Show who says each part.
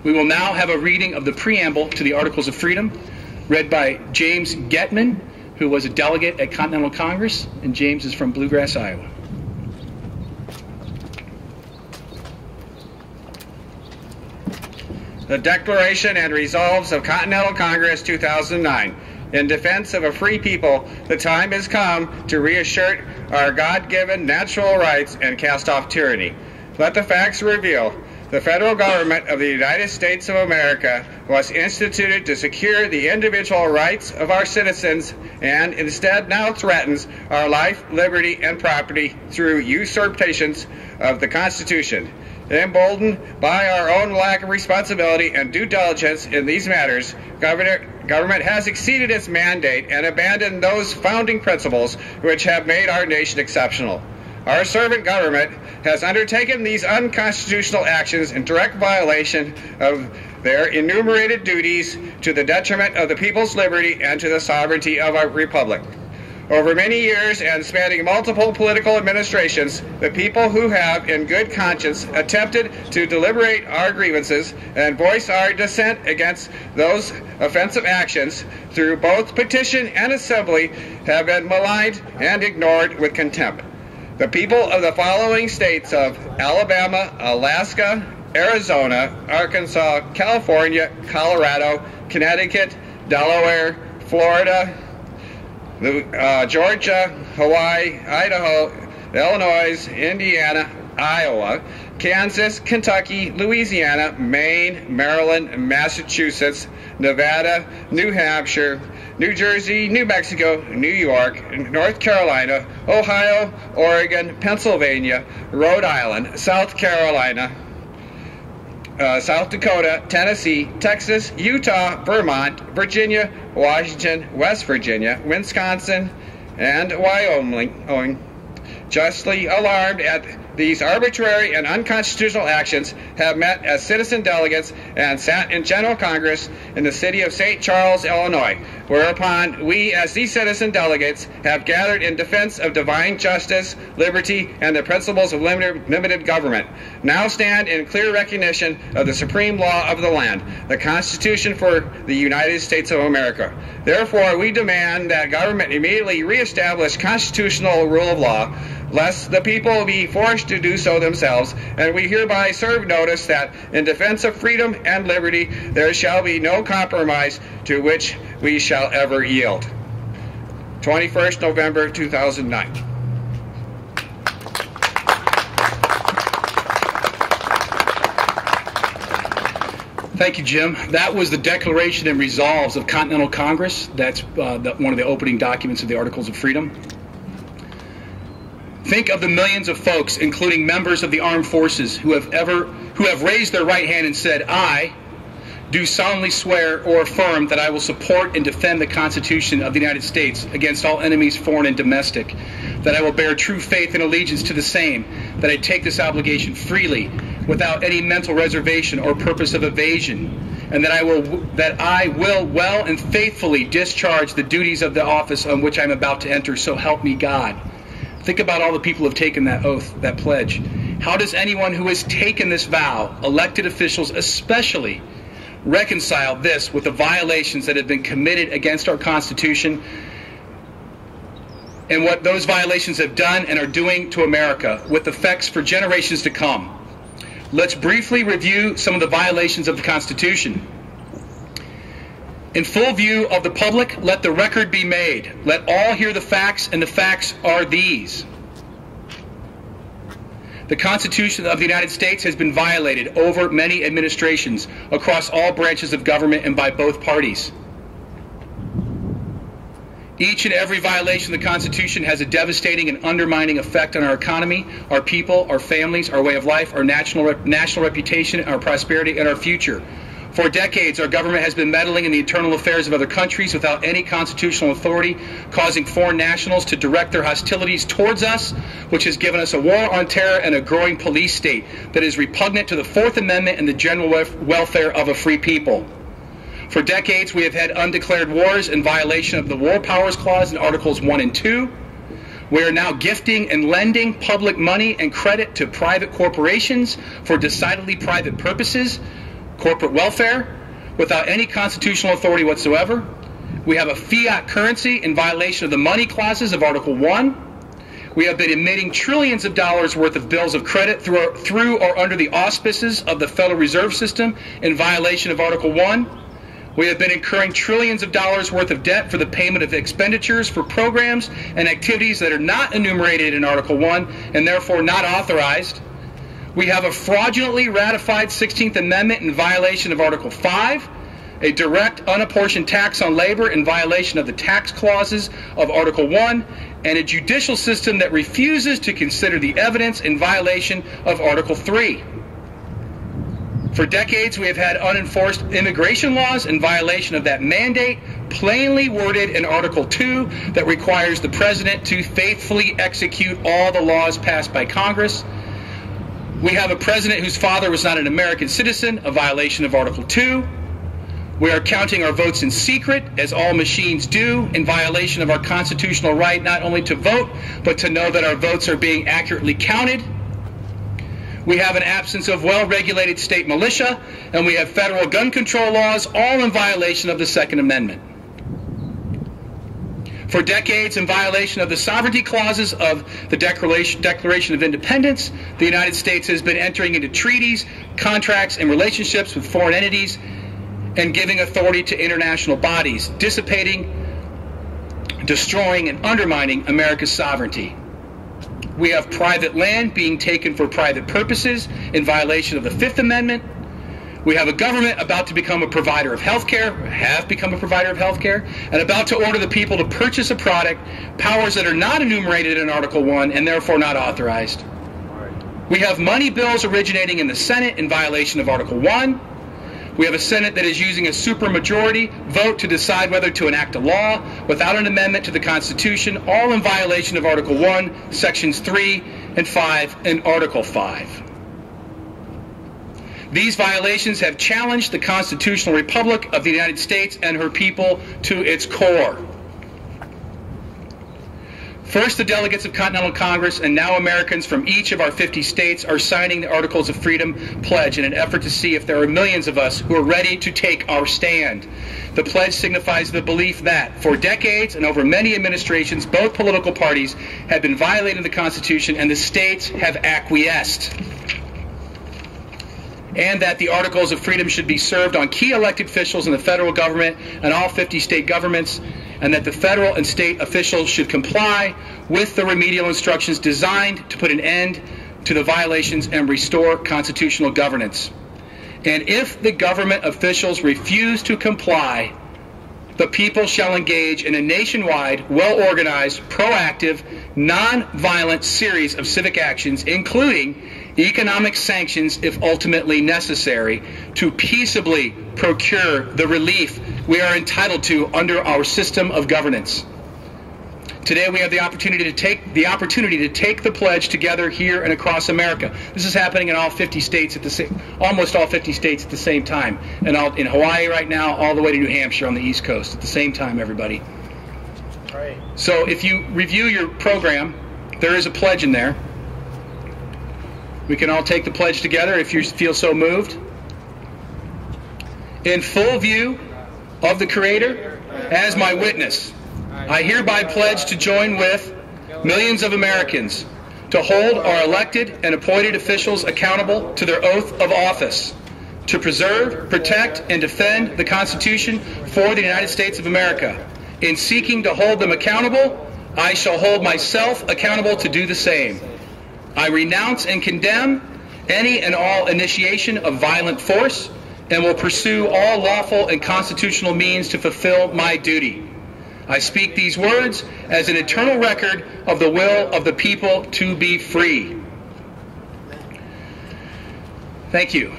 Speaker 1: We will now have a reading of the preamble to the Articles of Freedom, read by James Getman, who was a delegate at Continental Congress, and James is from Bluegrass, Iowa.
Speaker 2: The Declaration and Resolves of Continental Congress 2009. In defense of a free people, the time has come to reassert our God-given natural rights and cast off tyranny. Let the facts reveal. The federal government of the United States of America was instituted to secure the individual rights of our citizens and instead now threatens our life, liberty, and property through usurpations of the Constitution. Emboldened by our own lack of responsibility and due diligence in these matters, government has exceeded its mandate and abandoned those founding principles which have made our nation exceptional. Our servant government has undertaken these unconstitutional actions in direct violation of their enumerated duties to the detriment of the people's liberty and to the sovereignty of our republic. Over many years and spanning multiple political administrations, the people who have, in good conscience, attempted to deliberate our grievances and voice our dissent against those offensive actions through both petition and assembly have been maligned and ignored with contempt. The people of the following states of Alabama, Alaska, Arizona, Arkansas, California, Colorado, Connecticut, Delaware, Florida, Georgia, Hawaii, Idaho, Illinois, Indiana, Iowa, Kansas, Kentucky, Louisiana, Maine, Maryland, Massachusetts, Nevada, New Hampshire, New Jersey, New Mexico, New York, North Carolina, Ohio, Oregon, Pennsylvania, Rhode Island, South Carolina, South Dakota, Tennessee, Texas, Utah, Vermont, Virginia, Washington, West Virginia, Wisconsin, and Wyoming, justly alarmed at these arbitrary and unconstitutional actions, have met as citizen delegates and sat in General Congress in the city of St. Charles, Illinois, whereupon we as these citizen delegates have gathered in defense of divine justice, liberty, and the principles of limited government, now stand in clear recognition of the supreme law of the land, the Constitution for the United States of America. Therefore, we demand that government immediately reestablish constitutional rule of law, lest the people be forced to do so themselves, and we hereby serve notice that in defense of freedom and liberty there shall be no compromise to which we shall ever yield. 21st November 2009.
Speaker 1: Thank you, Jim. That was the Declaration and Resolves of Continental Congress. That's one of the opening documents of the Articles of Freedom. Think of the millions of folks, including members of the armed forces, who have raised their right hand and said, "I do solemnly swear or affirm that I will support and defend the Constitution of the United States against all enemies, foreign and domestic, that I will bear true faith and allegiance to the same, that I take this obligation freely, without any mental reservation or purpose of evasion, and that I will well and faithfully discharge the duties of the office on which I am about to enter, so help me God." Think about all the people who have taken that oath, that pledge. How does anyone who has taken this vow, elected officials especially, reconcile this with the violations that have been committed against our Constitution and what those violations have done and are doing to America, with effects for generations to come? Let's briefly review some of the violations of the Constitution. In full view of the public, let the record be made. Let all hear the facts, and the facts are these. The Constitution of the United States has been violated over many administrations across all branches of government and by both parties. Each and every violation of the Constitution has a devastating and undermining effect on our economy, our people, our families, our way of life, our national reputation, our prosperity, and our future. For decades, our government has been meddling in the internal affairs of other countries without any constitutional authority, causing foreign nationals to direct their hostilities towards us, which has given us a war on terror and a growing police state that is repugnant to the Fourth Amendment and the general welfare of a free people. For decades, we have had undeclared wars in violation of the War Powers Clause in Articles 1 and 2. We are now gifting and lending public money and credit to private corporations for decidedly private purposes, corporate welfare without any constitutional authority whatsoever. We have a fiat currency in violation of the money clauses of Article 1. We have been emitting trillions of dollars worth of bills of credit through or under the auspices of the Federal Reserve System in violation of Article 1. We have been incurring trillions of dollars worth of debt for the payment of expenditures for programs and activities that are not enumerated in Article 1 and therefore not authorized. We have a fraudulently ratified 16th Amendment in violation of Article 5, a direct unapportioned tax on labor in violation of the tax clauses of Article 1, and a judicial system that refuses to consider the evidence in violation of Article 3. For decades, we have had unenforced immigration laws in violation of that mandate, plainly worded in Article 2 that requires the President to faithfully execute all the laws passed by Congress. We have a President whose father was not an American citizen, a violation of Article 2. We are counting our votes in secret, as all machines do, in violation of our constitutional right not only to vote, but to know that our votes are being accurately counted. We have an absence of well-regulated state militia, and we have federal gun control laws, all in violation of the Second Amendment. For decades, in violation of the sovereignty clauses of the Declaration of Independence, the United States has been entering into treaties, contracts, and relationships with foreign entities and giving authority to international bodies, dissipating, destroying, and undermining America's sovereignty. We have private land being taken for private purposes in violation of the Fifth Amendment. We have a government about to become a provider of health care, have become a provider of health care, and about to order the people to purchase a product, powers that are not enumerated in Article 1 and therefore not authorized. We have money bills originating in the Senate in violation of Article 1. We have a Senate that is using a supermajority vote to decide whether to enact a law without an amendment to the Constitution, all in violation of Article 1, Sections 3 and 5, and Article 5. These violations have challenged the constitutional republic of the United States and her people to its core. First, the delegates of Continental Congress and now Americans from each of our 50 states are signing the Articles of Freedom pledge in an effort to see if there are millions of us who are ready to take our stand. The pledge signifies the belief that, for decades and over many administrations, both political parties have been violating the Constitution and the states have acquiesced, and that the Articles of Freedom should be served on key elected officials in the federal government and all 50 state governments, and that the federal and state officials should comply with the remedial instructions designed to put an end to the violations and restore constitutional governance. And if the government officials refuse to comply, the people shall engage in a nationwide, well-organized, proactive, non-violent series of civic actions, including economic sanctions if ultimately necessary, to peaceably procure the relief we are entitled to under our system of governance. Today we have the opportunity to take the pledge together here and across America. This is happening in all 50 states almost all 50 states at the same time, and in Hawaii right now, all the way to New Hampshire on the East Coast at the same time, everybody.
Speaker 3: Right.
Speaker 1: So if you review your program, there is a pledge in there. We can all take the pledge together if you feel so moved. In full view of the Creator as my witness, I hereby pledge to join with millions of Americans to hold our elected and appointed officials accountable to their oath of office, to preserve, protect, and defend the Constitution for the United States of America. In seeking to hold them accountable, I shall hold myself accountable to do the same. I renounce and condemn any and all initiation of violent force and will pursue all lawful and constitutional means to fulfill my duty. I speak these words as an eternal record of the will of the people to be free. Thank you.